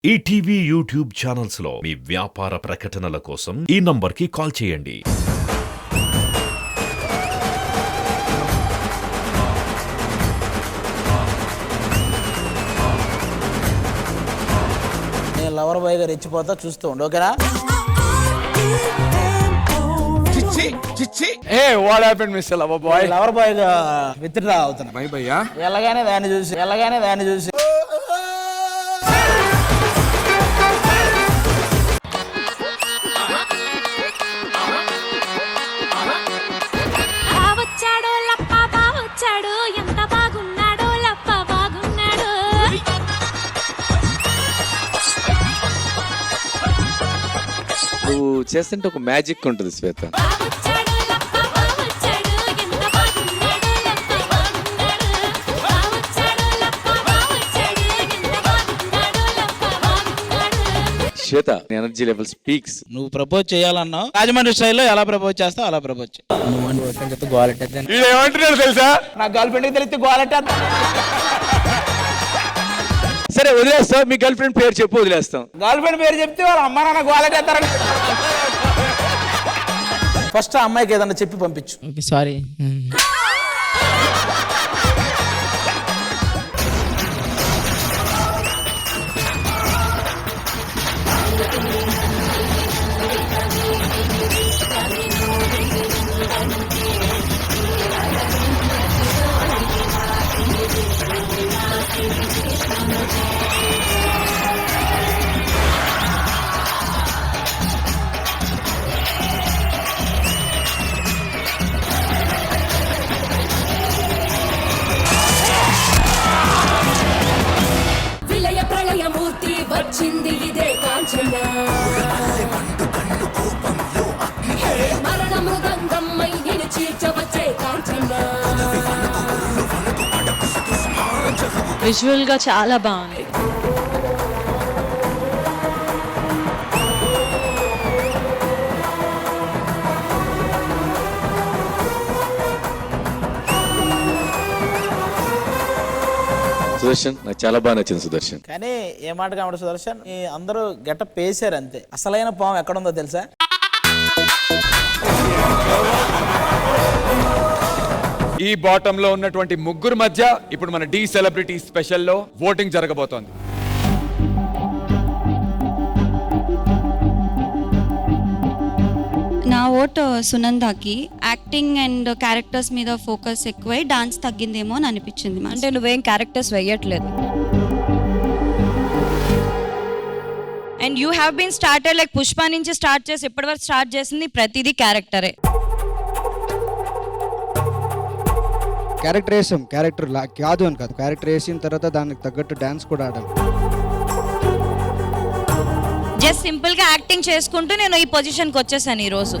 ETV YouTube channels లో మీ వ్యాపార ప్రకటనల కోసం ఈ నంబర్కి కాల్ చేయండి. నేను లవర్ బాయ్ గా రెచ్చిపోతా, చూస్తూ ఉండు, ఓకేనా? Hey, what happened, Mr. Loverboy? Lover boy గా విత్డ్రా అవుతున్నా. Bye bye, yeah? ఎలాగానే దాన్ని చూసి వచ్చాడో లప్ప బావొచ్చాడు, ఎంత బాగున్నాడో లప్ప బాగున్నాడు. నువ్వు చేస్తుంటే ఒక మ్యాజిక్ ఉంటుంది శ్వేత. బావొచ్చాడు లప్ప బావొచ్చాడు, ఎంత బాగున్నాడో లప్ప బాగున్నాడు. బావొచ్చాడు లప్ప బావొచ్చాడు, ఎంత బాగున్నాడో లప్ప బాగున్నాడు. శ్వేత ఎనర్జీ లెవెల్ స్పీక్స్. నువ్వు ప్రపోజ్ చేయాలన్నావు, రాజమండ్రి స్టైల్లో ఎలా ప్రపోజ్ చేస్తావు అలా ప్రపోజ్ చేయి. ఏమంటున్నాడు తెలుసా? నా గర్ల్ ఫ్రెండ్ కి తెలిస్తే గోలెట్టేస్తా. సరే వదిలేస్తాం, మీ గర్ల్ ఫ్రెండ్ పేరు చెప్పు, వదిలేస్తాం. గర్ల్ ఫ్రెండ్ పేరు చెప్తే వాళ్ళ అమ్మ నాన్న గోలెట్టేస్తారని. ఫస్ట్ ఆ అమ్మాయికి ఏదన్నా చెప్పి పంపించు. సారీ. విలయ ప్రళయమూర్తి వచ్చింది ఇదే కాంచన, మరణ మృదంగమ్మై నిన్ను చీల్చవచ్చే కాంచన. విజువల్ గా చాలా బాగుంది. సుదర్శన్ నాకు చాలా బాగా నచ్చింది సుదర్శన్. కానీ ఏ మాట కావడం సుదర్శన్, ఈ అందరూ గెటప్ వేసారు అంతే. అసలైన పాము ఎక్కడుందో తెలుసా? ఈ బాటమ్ లో ఉన్నటువంటి ముగ్గురు మధ్య ఇప్పుడు మన డి సెలబ్రిటీ స్పెషల్ లో ఓటింగ్ జరగబోతోంది. నా ఓటు సునందాకి. యాక్టింగ్ అండ్ క్యారెక్టర్స్ మీద ఫోకస్ ఎక్కువై డాన్స్ తగ్గిందేమో అని అనిపించింది. అంటే నువ్వేం క్యారెక్టర్స్ వేయట్లేదు. And you have been started like Pushpa నుంచి స్టార్ట్ చేసి ఇప్పటివరకు స్టార్ట్ చేసింది ప్రతిదీ క్యారెక్టరే. క్యారెక్టర్ వేసాం, క్యారెక్టర్ కాదు అని కాదు, క్యారెక్టర్ వేసిన తర్వాత దానికి తగ్గట్టు డాన్స్ కూడా ఆడాలి. జస్ట్ సింపుల్ గా యాక్టింగ్ చేసుకుంటూ నేను ఈ పొజిషన్కి వచ్చేసాను ఈరోజు.